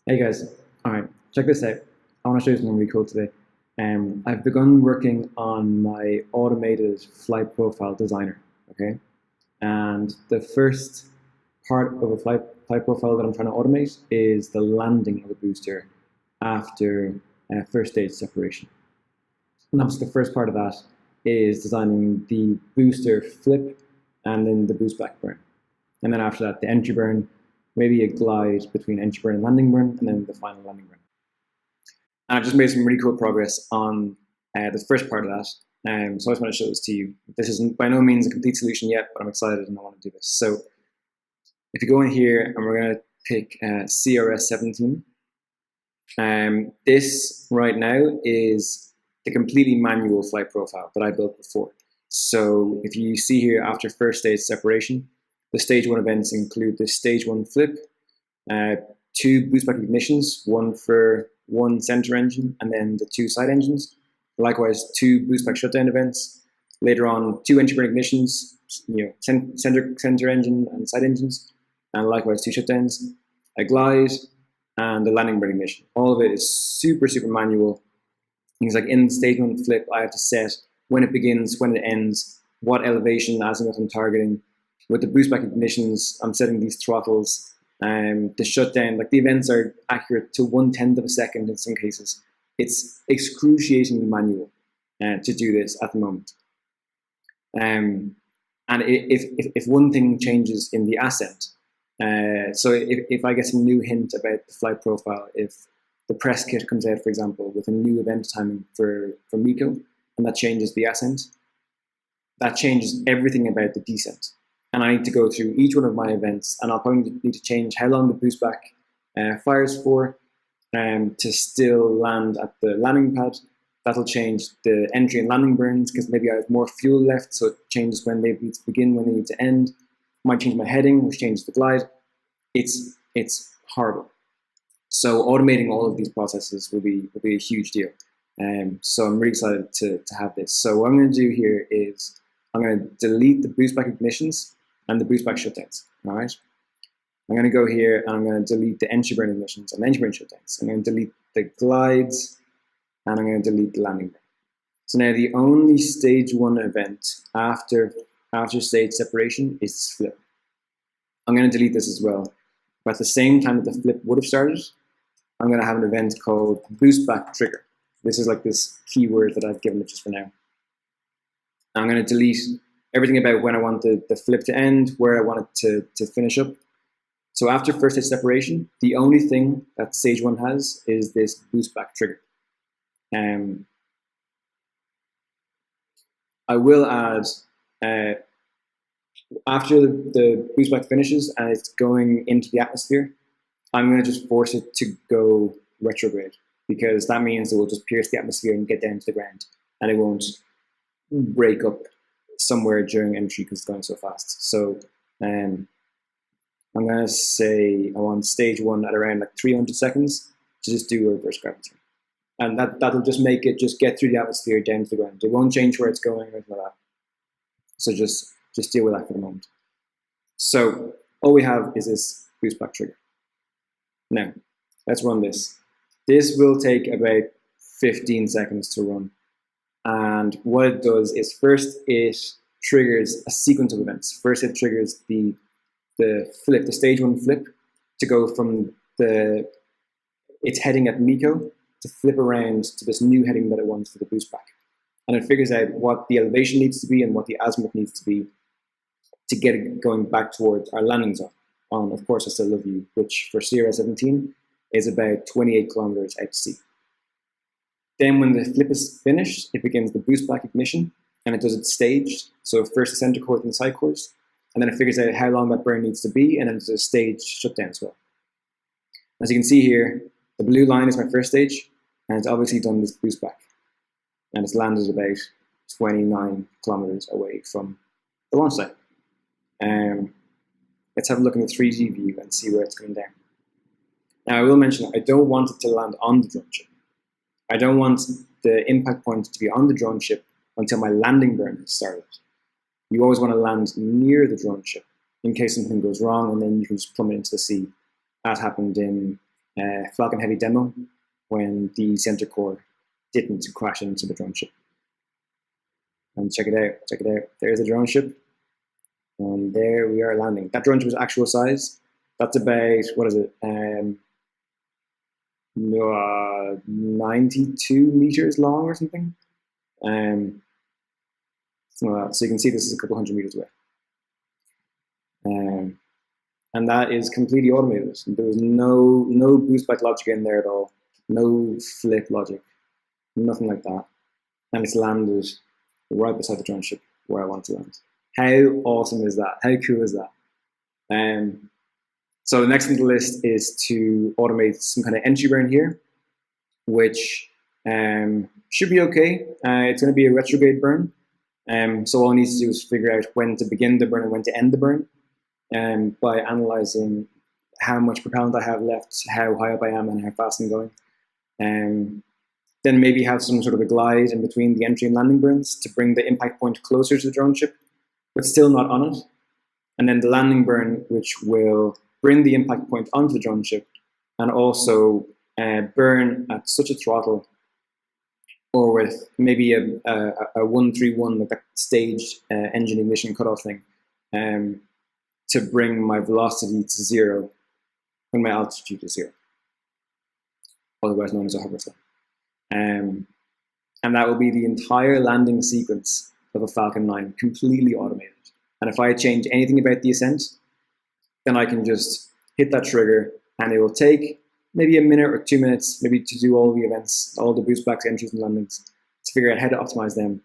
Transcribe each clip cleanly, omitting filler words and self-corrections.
Hey guys, all right, check this out. I want to show you something really cool today. I've begun working on my automated flight profile designer, okay? And the first part of a flight profile that I'm trying to automate is the landing of a booster after first stage separation. And obviously the first part of that is designing the booster flip and then the boost back burn. And then after that, the entry burn, maybe a glide between entry burn and landing burn, and then the final landing burn. And I've just made some really cool progress on the first part of that. So I just want to show this to you. This isn't by no means a complete solution yet, but I'm excited and I want to do this. So if you go in here and we're going to pick CRS 17, this right now is the completely manual flight profile that I built before. So if you see here after first stage separation, the stage one events include the stage one flip, two boostback ignitions, one for one center engine and then the two side engines. Likewise, two boostback shutdown events. Later on, two entry burn ignitions, center engine and side engines, and likewise two shutdowns, a glide, and the landing burn ignition. All of it is super manual. Things like in stage one flip, I have to set when it begins, when it ends, what elevation, azimuth I'm targeting. With the boostback ignitions, I'm setting these throttles. The shutdown, like the events are accurate to 1/10 of a second in some cases. It's excruciatingly manual to do this at the moment. And if one thing changes in the ascent, so if I get some new hint about the flight profile, if the press kit comes out, for example, with a new event timing for MECO, and that changes the ascent, that changes everything about the descent. And I need to go through each one of my events, and I'll probably need to change how long the boostback fires for to still land at the landing pad. That'll change the entry and landing burns because maybe I have more fuel left, so it changes when they need to begin, when they need to end. Might change my heading, which changes the glide. It's horrible. So automating all of these processes will be a huge deal. So I'm really excited to have this. So what I'm going to do here is I'm going to delete the boostback ignitions and the boostback shutdowns. All right. I'm going to go here and I'm going to delete the entry burn ignitions and entry burn shutdowns. I'm going to delete the glides and I'm going to delete the landing burn. So now the only stage one event after stage separation is this flip. I'm going to delete this as well. But at the same time that the flip would have started, I'm going to have an event called boostback trigger. This is like this keyword that I've given it just for now. I'm going to delete everything about when I want the flip to end, where I want it to finish up. So after first stage separation, the only thing that stage one has is this boostback trigger. I will add, after the boostback finishes and it's going into the atmosphere, I'm going to just force it to go retrograde, because that means it will just pierce the atmosphere and get down to the ground, and it won't break up somewhere during entry because it's going so fast. So I'm going to say I want stage one at around like 300 seconds to just do a reverse gravity. And that'll just make it just get through the atmosphere down to the ground. It won't change where it's going or anything like that. So just deal with that for the moment. So all we have is this boostback trigger. Now, let's run this. This will take about 15 seconds to run. And what it does is first it triggers a sequence of events. First it triggers the flip, the stage one flip, to go from its heading at MECO to flip around to this new heading that it wants for the boostback. And it figures out what the elevation needs to be and what the azimuth needs to be to get it going back towards our landing zone on, of course, a still view, which for CRS 17 is about 28 kilometers out to sea. Then when the flip is finished, it begins the boostback ignition, and it does it staged. So first the center course and the side course, and then it figures out how long that burn needs to be, and then it's a staged shutdown as well. As you can see here, the blue line is my first stage, and it's obviously done this boostback, and it's landed about 29 kilometers away from the launch site. Let's have a look in the 3D view and see where it's coming down. Now I will mention I don't want it to land on the drone ship. I don't want the impact point to be on the drone ship until my landing burn has started. You always want to land near the drone ship in case something goes wrong, and then you can just plummet into the sea, as happened in Falcon Heavy demo when the center core didn't crash into the drone ship. And check it out. There's the drone ship. And there we are landing. That drone ship is actual size. That's about, what is it? 92 meters long or something. Something like that. So you can see this is a couple hundred meters away. And that is completely automated. There was no boostback logic in there at all. No flip logic. Nothing like that. And it's landed right beside the drone ship where I want to land. How awesome is that? How cool is that? So the next on the list is to automate some kind of entry burn here, which should be okay. It's going to be a retrograde burn. So all I need to do is figure out when to begin the burn and when to end the burn by analyzing how much propellant I have left, how high up I am, and how fast I'm going. Then maybe have some sort of a glide in between the entry and landing burns to bring the impact point closer to the drone ship, but still not on it. And then the landing burn, which will bring the impact point onto the drone ship and also burn at such a throttle or with maybe a 131, like a staged engine ignition cutoff thing, to bring my velocity to zero and my altitude to zero, otherwise known as a hover stop. And that will be the entire landing sequence of a Falcon 9, completely automated. And if I change anything about the ascent, then I can just hit that trigger and it will take maybe a minute or 2 minutes, maybe to do all the events, all the boostbacks, entries and landings, to figure out how to optimize them.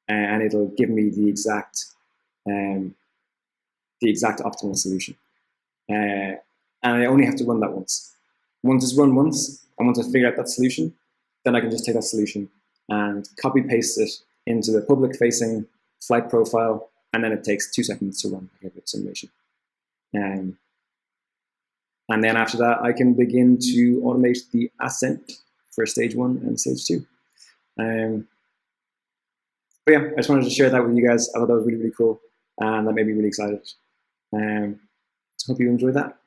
And it'll give me the exact optimal solution. And I only have to run that once. Once it's run once, and once I figure out that solution, then I can just take that solution and copy paste it into the public facing flight profile, and then it takes 2 seconds to run a simulation. And then after that, I can begin to automate the ascent for stage 1 and stage 2. But yeah, I just wanted to share that with you guys. I thought that was really, really cool, and that made me really excited. So hope you enjoyed that.